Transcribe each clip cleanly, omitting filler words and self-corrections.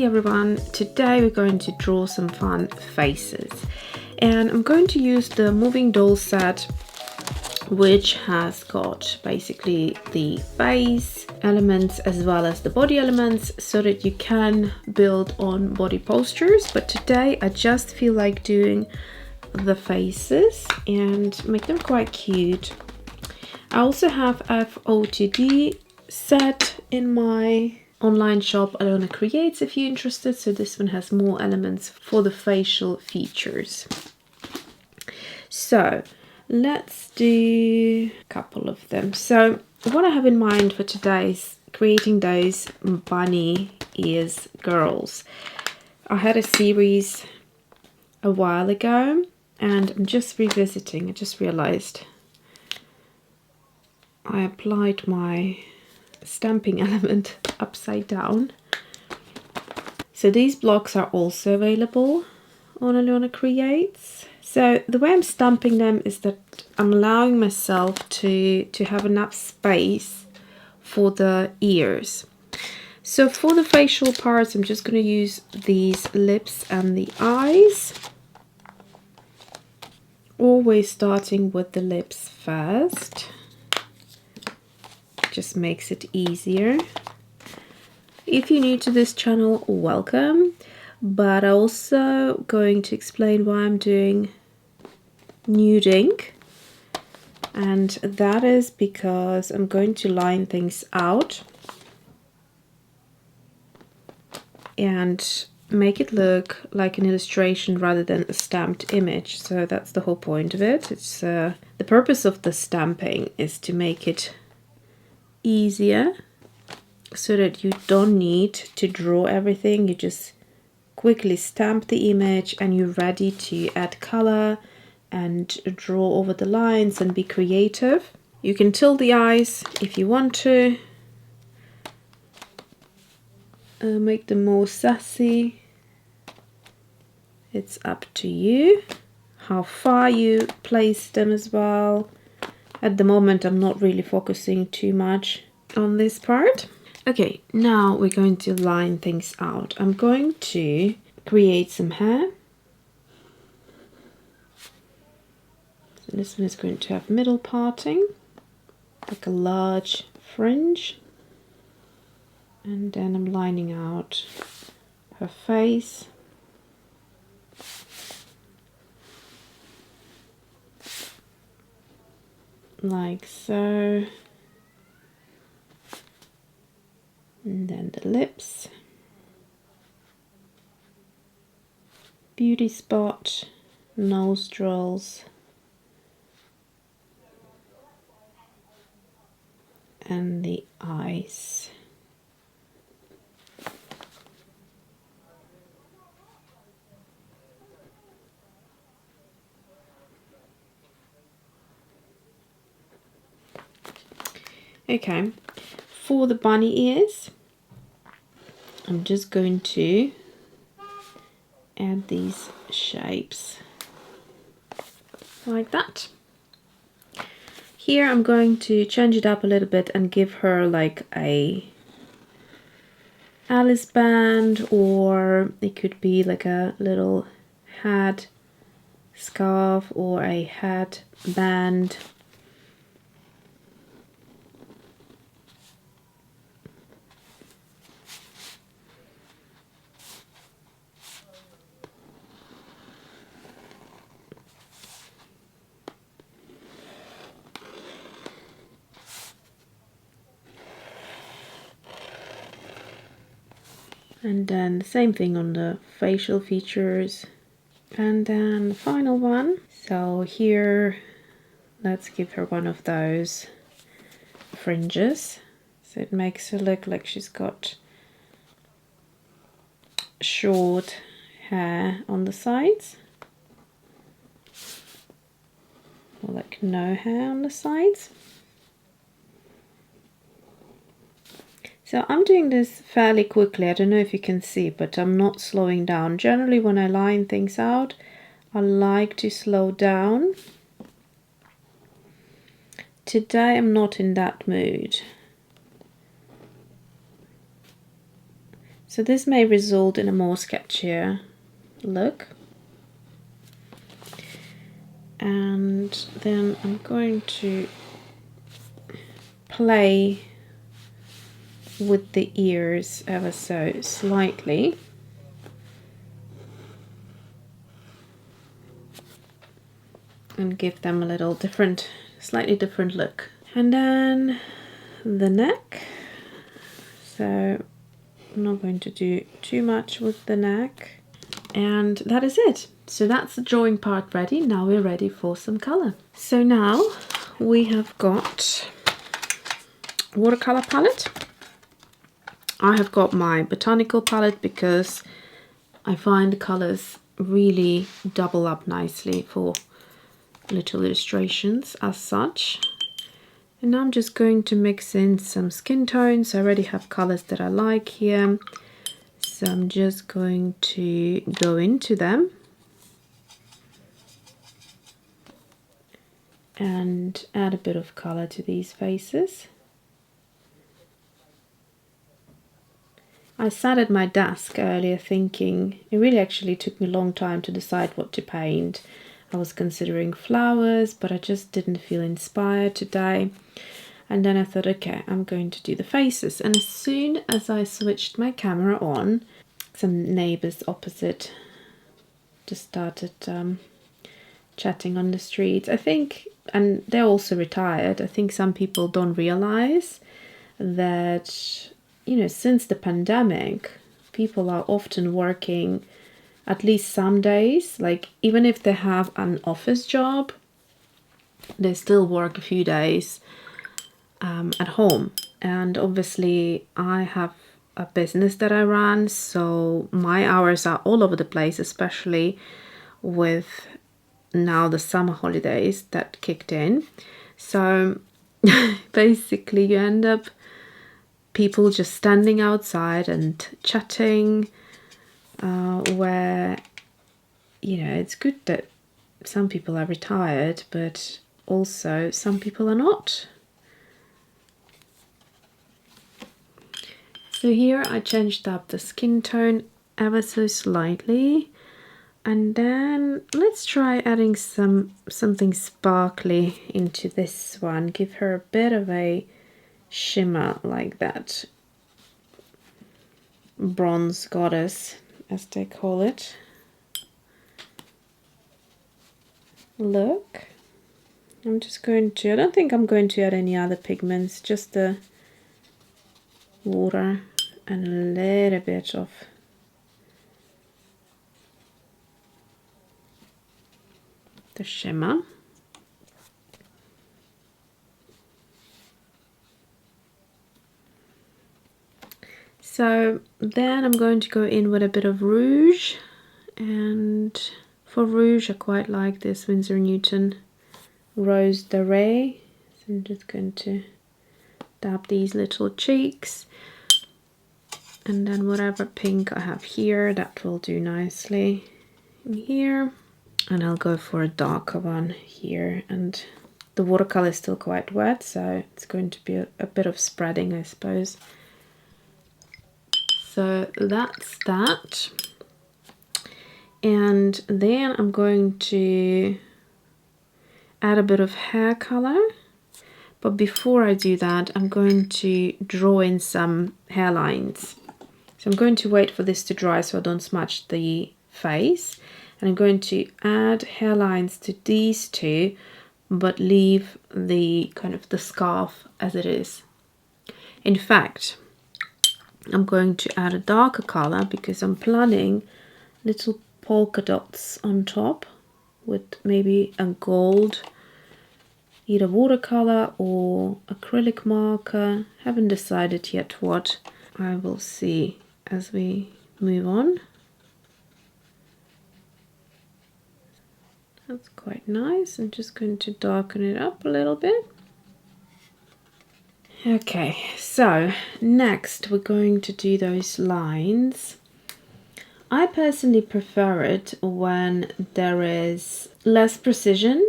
everyone, today we're going to draw some fun faces and I'm going to use the moving doll set, which has got basically the face elements as well as the body elements so that you can build on body postures, but today I just feel like doing the faces and make them quite cute. I also have FOTD set in my online shop Alyona Creates if you're interested, so this one has more elements for the facial features. So let's do a couple of them. So what I have in mind for today is creating those bunny ears girls. I had a series a while ago and I'm just revisiting. I just realized I applied my stamping element upside down. So these blocks are also available on Alyona Creates. So the way I'm stamping them is that I'm allowing myself to have enough space for the ears. So for the facial parts, I'm just going to use these lips and the eyes. Always starting with the lips first. Just makes it easier. If you're new to this channel, welcome, but I'm also going to explain why I'm doing nude ink, and that is because I'm going to line things out and make it look like an illustration rather than a stamped image. So that's the whole point of it. It's the purpose of the stamping is to make it easier so that you don't need to draw everything. You just quickly stamp the image and you're ready to add color and draw over the lines and be creative. You can tilt the eyes if you want to, make them more sassy. It's up to you how far you place them as well. At the moment I'm not really focusing too much on this part. Okay, now we're going to line things out. I'm going to create some hair. So this one is going to have middle parting, like a large fringe. And then I'm lining out her face. Like so. And then the lips. Beauty spot, nostrils. And the eyes. Okay, for the bunny ears, I'm just going to add these shapes like that. Here I'm going to change it up a little bit and give her like a Alice band, or it could be like a little hat scarf or a hat band. And then the same thing on the facial features. And then the final one. So here, let's give her one of those fringes. So it makes her look like she's got short hair on the sides. Or like no hair on the sides. So I'm doing this fairly quickly. I don't know if you can see, but I'm not slowing down. Generally when I line things out, I like to slow down. Today I'm not in that mood. So this may result in a more sketchier look. And then I'm going to play with the ears ever so slightly. And give them a little different, slightly different look. And then the neck. So I'm not going to do too much with the neck. And that is it. So that's the drawing part ready. Now we're ready for some color. So now we have got watercolor palette. I have got my botanical palette because I find the colors really double up nicely for little illustrations as such. And now I'm just going to mix in some skin tones. I already have colors that I like here. So I'm just going to go into them and add a bit of color to these faces. I sat at my desk earlier thinking, it really actually took me a long time to decide what to paint. I was considering flowers, but I just didn't feel inspired today. And then I thought, okay, I'm going to do the faces. And as soon as I switched my camera on, some neighbors opposite just started chatting on the streets. I think, and they're also retired, I think some people don't realize that, you know, since the pandemic, people are often working at least some days. Like, even if they have an office job, they still work a few days at home. And obviously I have a business that I run, so my hours are all over the place, especially with now the summer holidays that kicked in. So basically you end up people just standing outside and chatting, where, you know, it's good that some people are retired, but also some people are not. So here I changed up the skin tone ever so slightly, and then let's try adding something sparkly into this one. Give her a bit of a shimmer, like that bronze goddess, as they call it, look. I'm just going to, I don't think I'm going to add any other pigments, just the water and a little bit of the shimmer. So then I'm going to go in with a bit of rouge, and for rouge I quite like this Winsor & Newton Rose de Ray. So I'm just going to dab these little cheeks, and then whatever pink I have here, that will do nicely in here. And I'll go for a darker one here, and the watercolor is still quite wet, so it's going to be a bit of spreading, I suppose. So that's that. And then I'm going to add a bit of hair color. But before I do that, I'm going to draw in some hairlines. So I'm going to wait for this to dry so I don't smudge the face. And I'm going to add hairlines to these two, but leave the kind of the scarf as it is. In fact, I'm going to add a darker color because I'm planning little polka dots on top with maybe a gold, either watercolor or acrylic marker. Haven't decided yet what. I will see as we move on. That's quite nice. I'm just going to darken it up a little bit. Okay, so next we're going to do those lines. I personally prefer it when there is less precision.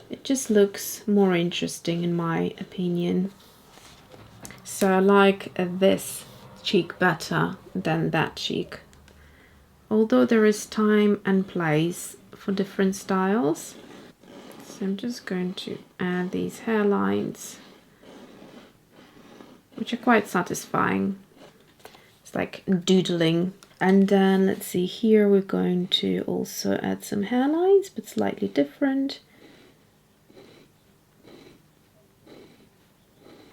It just looks more interesting in my opinion. So I like this cheek better than that cheek. Although there is time and place for different styles. So I'm just going to add these hairlines, which are quite satisfying. It's like doodling. And then let's see, here we're going to also add some hairlines, but slightly different.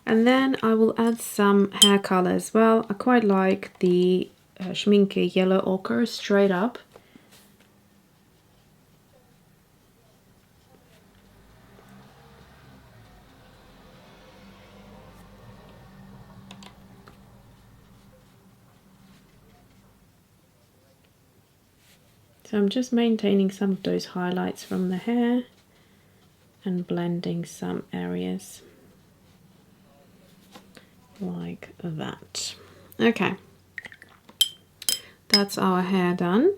And then I will add some hair color as well. I quite like the Schmincke Yellow Ochre straight up. So I'm just maintaining some of those highlights from the hair and blending some areas like that. Okay, that's our hair done.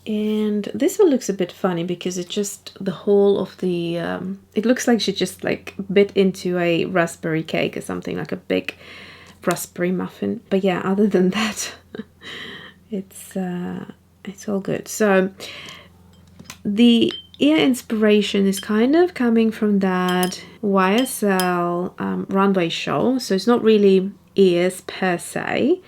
And this one looks a bit funny because it just, the whole of the, it looks like she just like bit into a raspberry cake or something, like a big raspberry muffin. But yeah, other than that, it's all good. So the ear inspiration is kind of coming from that YSL Runway show. So it's not really ears per se,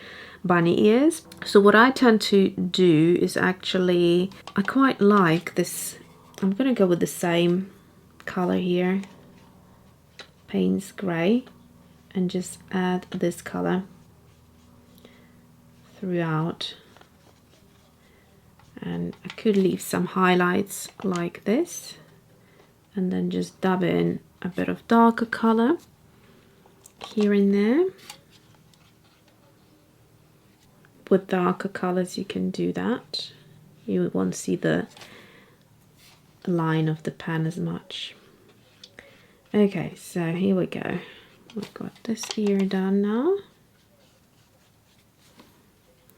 bunny ears. So what I tend to do is actually, I quite like this. I'm going to go with the same color here, Payne's Grey, and just add this color throughout. And I could leave some highlights like this and then just dab in a bit of darker color here and there. With darker colors you can do that. You won't see the line of the pen as much. Okay, so here we go. We've got this ear done now.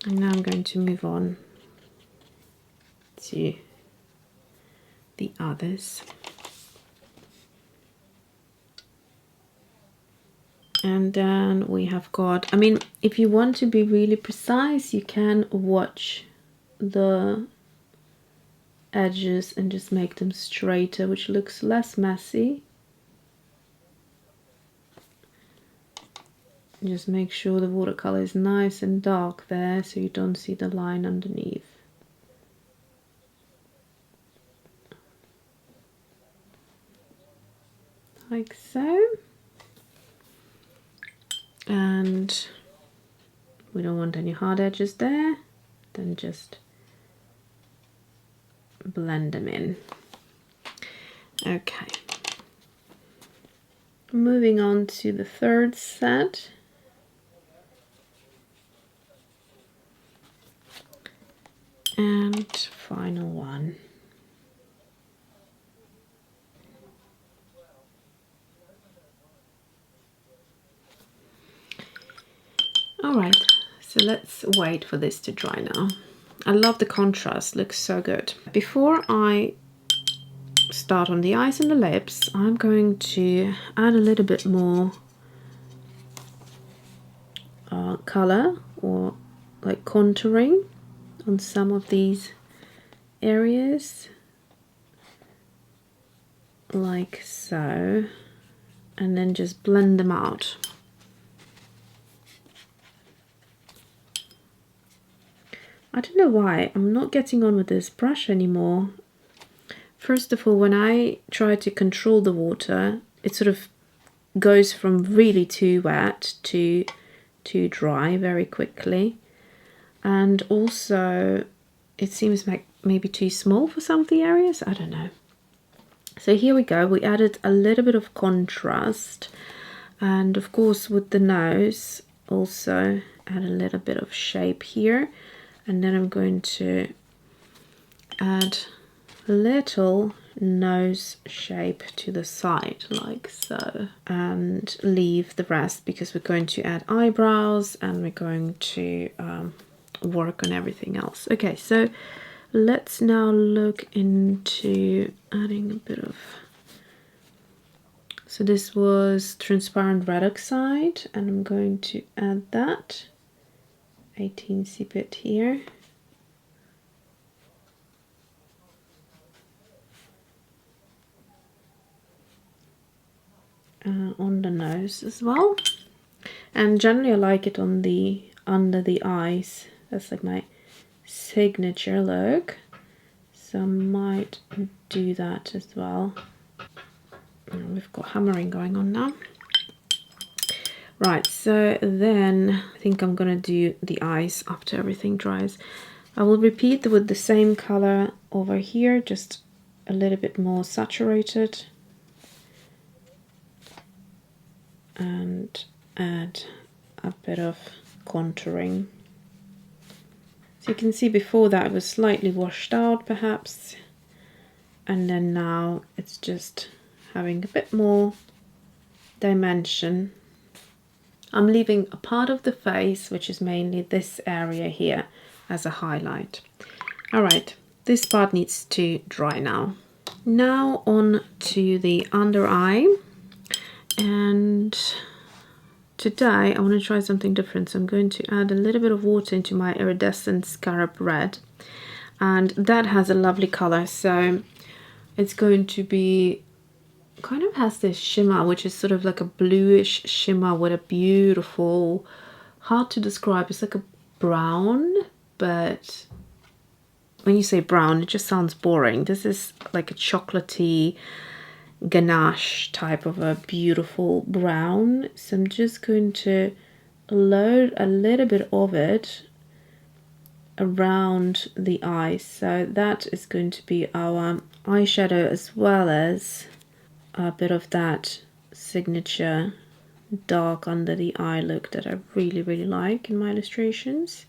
And now I'm going to move on to the others. And then we have got, I mean, if you want to be really precise, you can watch the edges and just make them straighter, which looks less messy. Just make sure the watercolor is nice and dark there so you don't see the line underneath. Like so. And we don't want any hard edges there, then just blend them in. Okay. Moving on to the third set. And final one. Alright, so let's wait for this to dry now. I love the contrast, looks so good. Before I start on the eyes and the lips, I'm going to add a little bit more color or like contouring on some of these areas, like so, and then just blend them out. I don't know why I'm not getting on with this brush anymore. First of all, when I try to control the water, it sort of goes from really too wet to too dry very quickly. And also, it seems like maybe too small for some of the areas. I don't know. So here we go. We added a little bit of contrast. And of course, with the nose, also add a little bit of shape here. And then I'm going to add a little nose shape to the side, like so. And leave the rest because we're going to add eyebrows and we're going to work on everything else. Okay, so let's now look into adding a bit of, so this was transparent red oxide and I'm going to add that 18C bit here. On the nose as well. And generally I like it on the under the eyes. That's like my signature look. So I might do that as well. We've got hammering going on now. Right, so then I think I'm gonna do the eyes after everything dries. I will repeat with the same color over here, just a little bit more saturated, and add a bit of contouring. So you can see before that it was slightly washed out perhaps, and then now it's just having a bit more dimension. I'm leaving a part of the face, which is mainly this area here, as a highlight. All right, this part needs to dry now. Now on to the under eye, and today I want to try something different. So I'm going to add a little bit of water into my iridescent scarab red, and that has a lovely color. So it's going to be kind of has this shimmer, which is sort of like a bluish shimmer with a beautiful, hard to describe, it's like a brown, but when you say brown it just sounds boring. This is like a chocolatey ganache type of a beautiful brown. So I'm just going to load a little bit of it around the eye. So that is going to be our eyeshadow, as well as a bit of that signature dark under the eye look that I really like in my illustrations.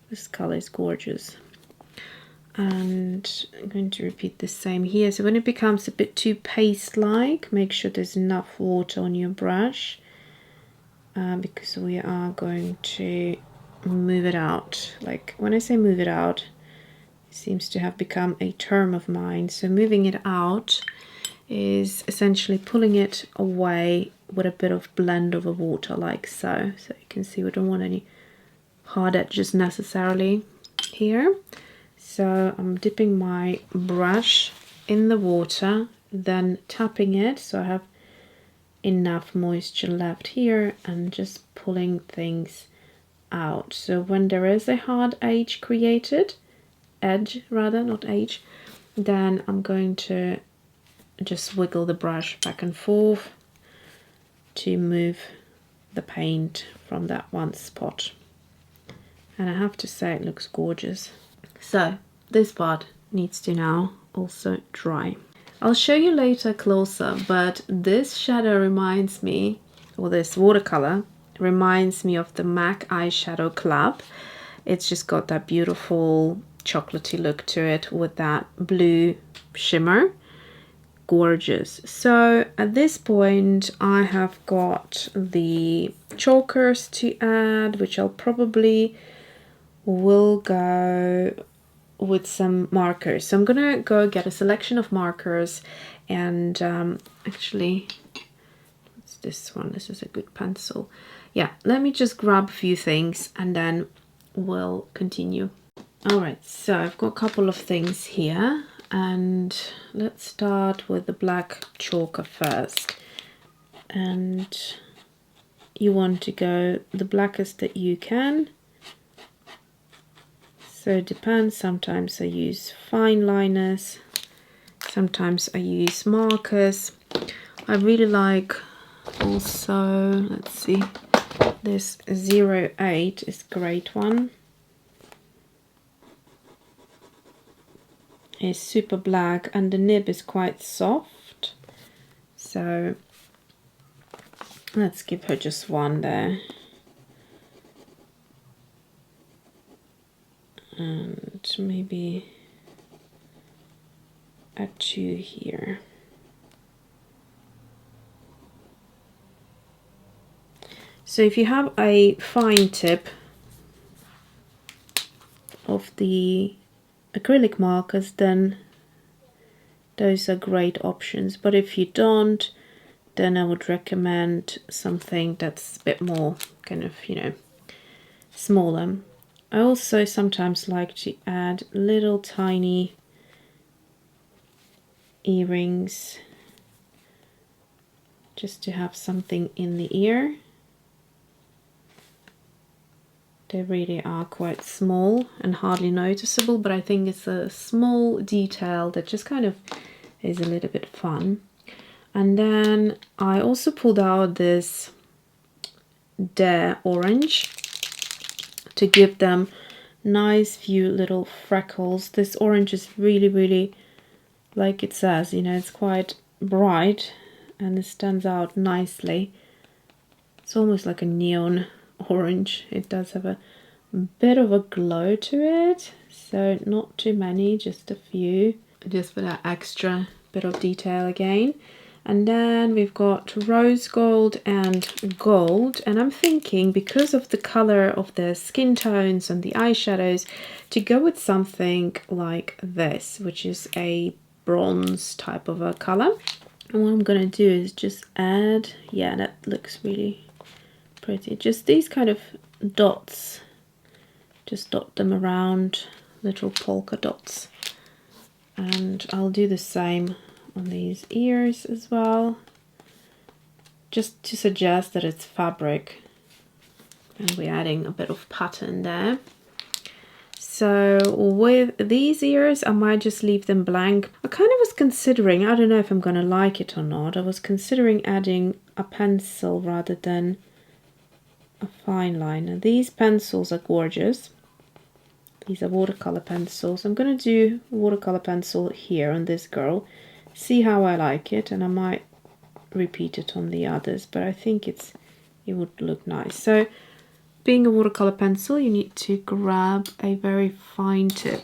This color is gorgeous. And I'm going to repeat the same here. So when it becomes a bit too paste-like, make sure there's enough water on your brush, because we are going to move it out. Like when I say move it out, seems to have become a term of mine. So moving it out is essentially pulling it away with a bit of blend of a water, like so. So you can see we don't want any hard edges necessarily here. So I'm dipping my brush in the water, then tapping it so I have enough moisture left here, and just pulling things out. So when there is a hard edge created, edge rather, not edge, then I'm going to just wiggle the brush back and forth to move the paint from that one spot. And I have to say it looks gorgeous. So this part needs to now also dry. I'll show you later closer, but this shadow reminds me, or this watercolor reminds me of the MAC eyeshadow Club. It's just got that beautiful chocolatey look to it with that blue shimmer. Gorgeous. So at this point I have got the chalkers to add, which I'll probably will go with some markers. So I'm gonna go get a selection of markers, and actually, what's this one? This is a good pencil. Yeah, let me just grab a few things and then we'll continue. All right, so I've got a couple of things here, and let's start with the black chalker first. And you want to go the blackest that you can. So it depends, sometimes I use fine liners, sometimes I use markers. I really like also, let's see, this 08 is a great one. It's super black and the nib is quite soft. So let's give her just one there. And maybe a 2 here. So if you have a fine tip of the acrylic markers, then those are great options. But if you don't, then I would recommend something that's a bit more kind of, you know, smaller. I also sometimes like to add little tiny earrings just to have something in the ear. They really are quite small and hardly noticeable, but I think it's a small detail that just kind of is a little bit fun. And then I also pulled out this Dare Orange to give them nice few little freckles. This orange is really, really, like it says, you know, it's quite bright and it stands out nicely. It's almost like a neon orange. It does have a bit of a glow to it, so not too many, just a few, just for that extra bit of detail again. And then we've got rose gold and gold, and I'm thinking, because of the color of the skin tones and the eyeshadows, to go with something like this, which is a bronze type of a color. And what I'm gonna do is just add, yeah, that looks really pretty, just these kind of dots, just dot them around, little polka dots. And I'll do the same on these ears as well, just to suggest that it's fabric and we're adding a bit of pattern there. So with these ears, I might just leave them blank. I kind of was considering, I don't know if I'm gonna like it or not, I was considering adding a pencil rather than a fine liner. These pencils are gorgeous. These are watercolor pencils. I'm gonna do watercolor pencil here on this girl, see how I like it, and I might repeat it on the others, but I think it would look nice. So being a watercolor pencil, you need to grab a very fine tip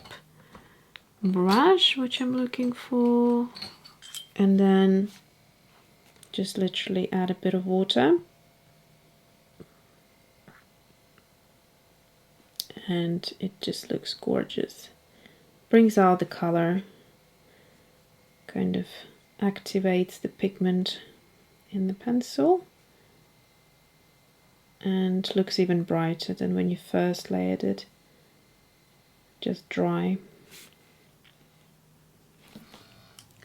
brush, which I'm looking for, and then just literally add a bit of water. And it just looks gorgeous. Brings out the color, kind of activates the pigment in the pencil, and looks even brighter than when you first layered it. Just dry.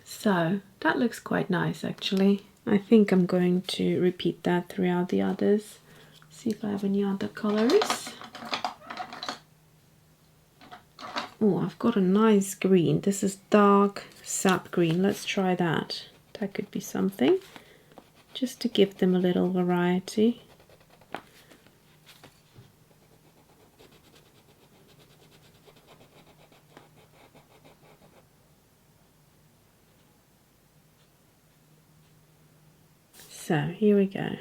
So that looks quite nice actually. I think I'm going to repeat that throughout the others. See if I have any other colors. Oh, I've got a nice green. This is dark sap green. Let's try that. That could be something, just to give them a little variety. So here we go.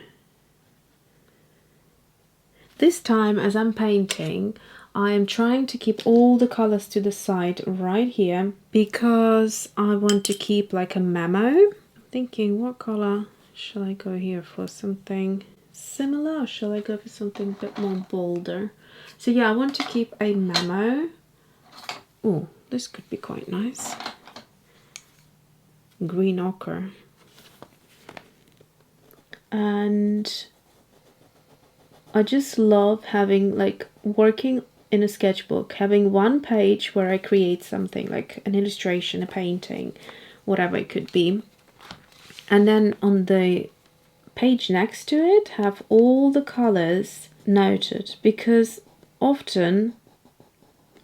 This time, as I'm painting, I am trying to keep all the colors to the side right here, because I want to keep like a memo. I'm thinking, what color shall I go here for? Something similar, or shall I go for something a bit more bolder? So yeah, I want to keep a memo. Oh, this could be quite nice. Green ochre. And I just love having, like, working in a sketchbook, having one page where I create something like an illustration, a painting, whatever it could be, and then on the page next to it have all the colors noted, because often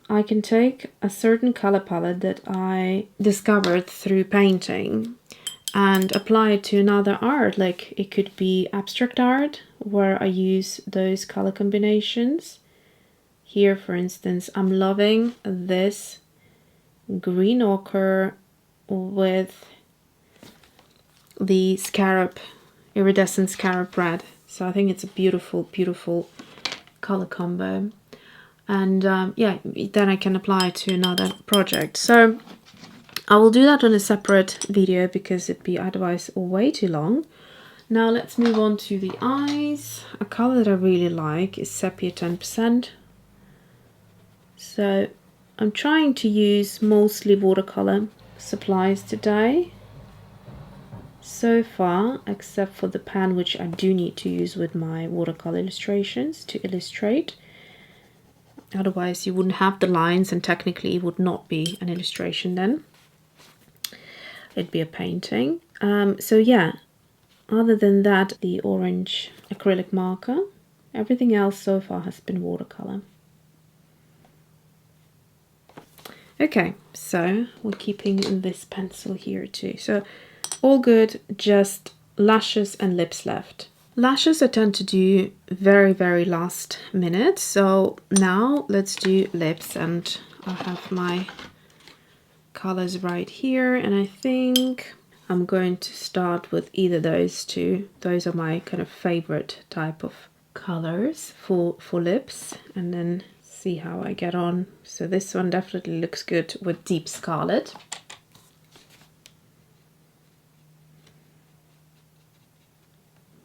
I can take a certain color palette that I discovered through painting and apply it to another art. Like it could be abstract art where I use those color combinations. Here, for instance, I'm loving this green ochre with the scarab, iridescent scarab red. So I think it's a beautiful, beautiful color combo. And yeah, then I can apply it to another project. So I will do that on a separate video because it'd be otherwise way too long. Now let's move on to the eyes. A color that I really like is Sepia 10%. So I'm trying to use mostly watercolor supplies today. so far, except for the pen, which I do need to use with my watercolor illustrations to illustrate. Otherwise you wouldn't have the lines, and technically it would not be an illustration then. It'd be a painting. So yeah, other than that, the orange acrylic marker, everything else so far has been watercolor. Okay, so we're keeping this pencil here too. So all good, just lashes and lips left. Lashes I tend to do very, very last minute. So now let's do lips, and I have my colors right here, and I think I'm going to start with either those two. Those are my kind of favorite type of colors for lips, and then see how I get on. So this one definitely looks good with deep scarlet.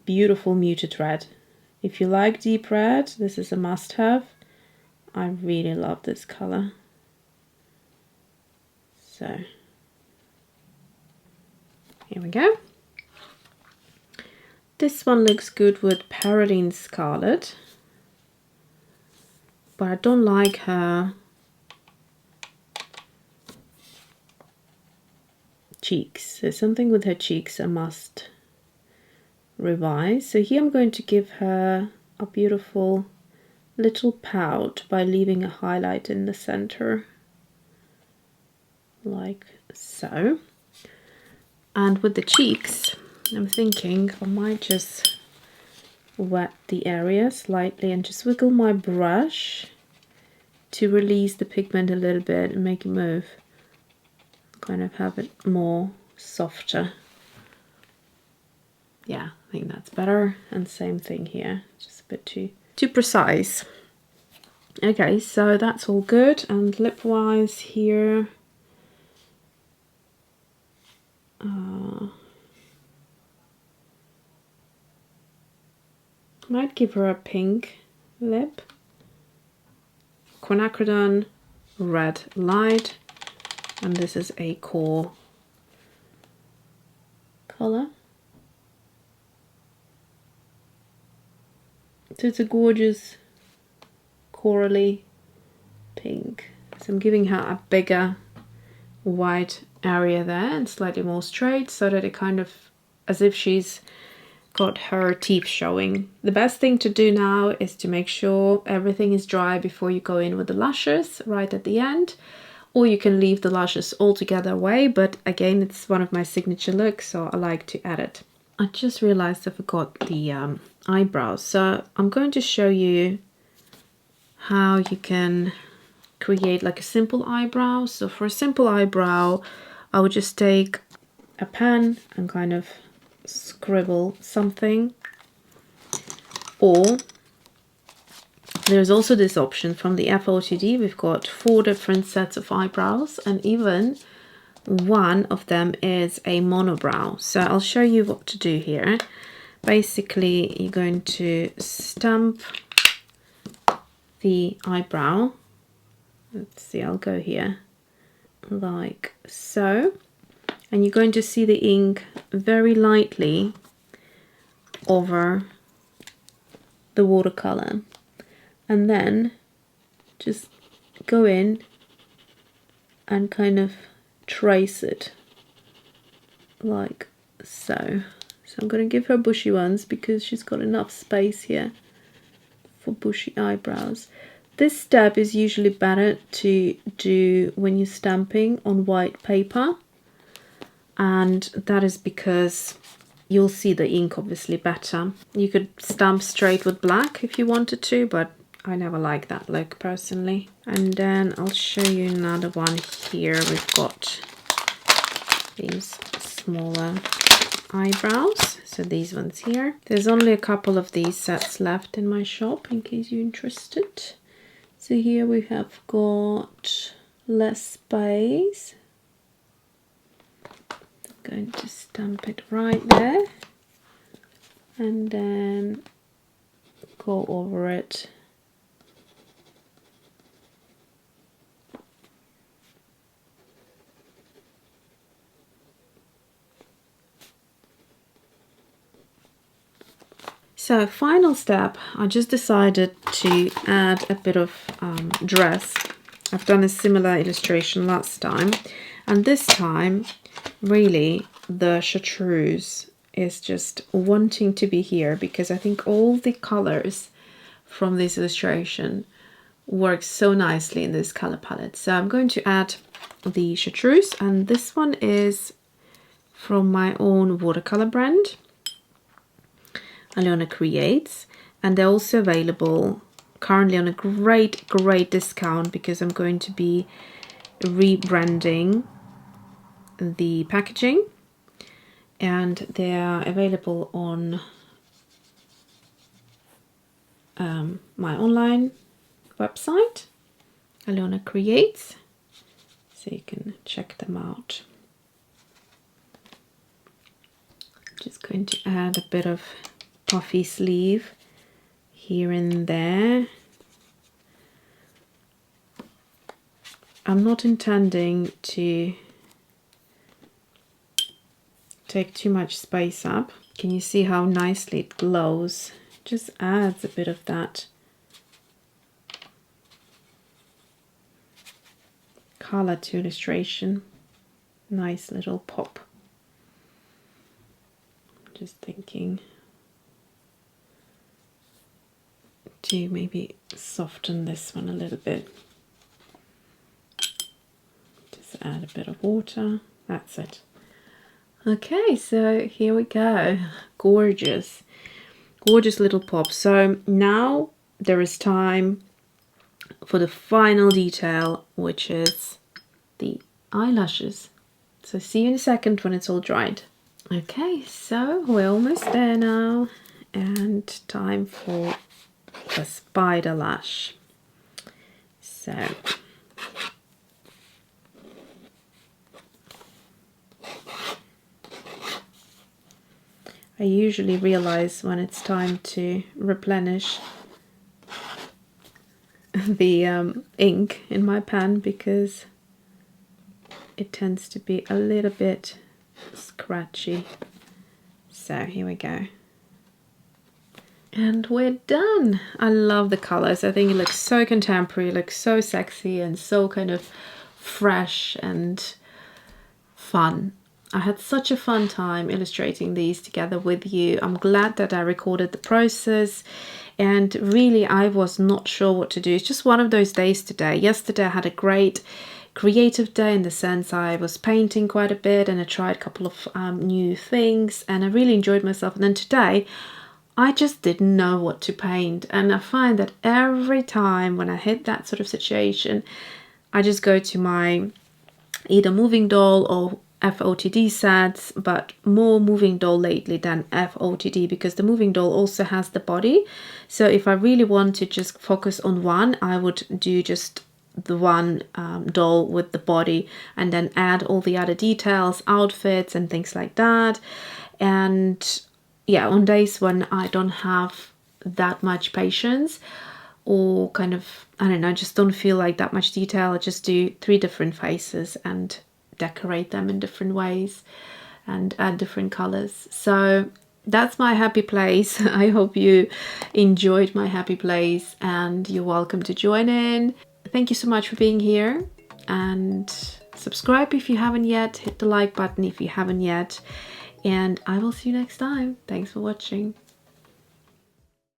Beautiful muted red. If you like deep red, this is a must-have. I really love this color. So here we go. This one looks good with Paraline Scarlet, but I don't like her cheeks. There's something with her cheeks I must revise. So here I'm going to give her a beautiful little pout by leaving a highlight in the center, like so. And with the cheeks, I'm thinking I might just wet the area slightly and just wiggle my brush to release the pigment a little bit and make it move. Kind of have it more softer. Yeah, I think that's better. And same thing here, just a bit too precise. Okay, so that's all good. And lip wise here, might give her a pink lip. Quinacridone Red Light, and this is a core color. So it's a gorgeous corally pink. So I'm giving her a bigger white area there and slightly more straight, so that it kind of, as if she's got her teeth showing. The best thing to do now is to make sure everything is dry before you go in with the lashes right at the end, or you can leave the lashes altogether away, but again, it's one of my signature looks, so I like to add it. I just realized I forgot the eyebrows, so I'm going to show you how you can create like a simple eyebrow. So for a simple eyebrow, I would just take a pen and kind of scribble something, or there's also this option from the FOTD. We've got 4 different sets of eyebrows, and even one of them is a monobrow. So I'll show you what to do here. Basically, you're going to stamp the eyebrow. Let's see, I'll go here like so, and you're going to see the ink very lightly over the watercolor, and then just go in and kind of trace it like so. So I'm going to give her bushy ones because she's got enough space here for bushy eyebrows. This step is usually better to do when you're stamping on white paper, and that is because you'll see the ink obviously better. You could stamp straight with black if you wanted to, but I never like that look personally. And then I'll show you another one here. We've got these smaller eyebrows, so these ones here. There's only a couple of these sets left in my shop in case you're interested. So here we have got less space. I'm going to stamp it right there and then go over it. So final step, I just decided to add a bit of dress. I've done a similar illustration last time, and this time really the chartreuse is just wanting to be here, because I think all the colors from this illustration work so nicely in this color palette. So I'm going to add the chartreuse, and this one is from my own watercolor brand, Alyona Creates, and they're also available currently on a great discount, because I'm going to be rebranding the packaging, and they are available on my online website, Alyona Creates, so you can check them out. Just going to add a bit of puffy sleeve here and there. I'm not intending to take too much space up. Can you see how nicely it glows? Just adds a bit of that color to illustration. Nice little pop. Just thinking to maybe soften this one a little bit. Just add a bit of water. That's it. Okay, so here we go. Gorgeous. Gorgeous little pop. So now there is time for the final detail, which is the eyelashes. So see you in a second when it's all dried. Okay, so we're almost there now, and time for the spider lash. So I usually realize when it's time to replenish the ink in my pen, because it tends to be a little bit scratchy. So here we go, and we're done. I love the colors. I think it looks so contemporary, it looks so sexy and so kind of fresh and fun. I had such a fun time illustrating these together with you. I'm glad that I recorded the process, and really I was not sure what to do. It's just one of those days today. Yesterday I had a great creative day, in the sense I was painting quite a bit and I tried a couple of new things, and I really enjoyed myself. And then today I just didn't know what to paint, and I find that every time when I hit that sort of situation, I just go to my either moving doll or FOTD sets, but more moving doll lately than FOTD, because the moving doll also has the body. So if I really want to just focus on one, I would do just the one doll with the body, and then add all the other details, outfits and things like that. And yeah, on days when I don't have that much patience, or kind of, I don't know, just don't feel like that much detail, I just do 3 different faces and decorate them in different ways and add different colors. So that's my happy place. I hope you enjoyed my happy place, and you're welcome to join in. Thank you so much for being here, and subscribe if you haven't yet, hit the like button if you haven't yet, and I will see you next time. Thanks for watching.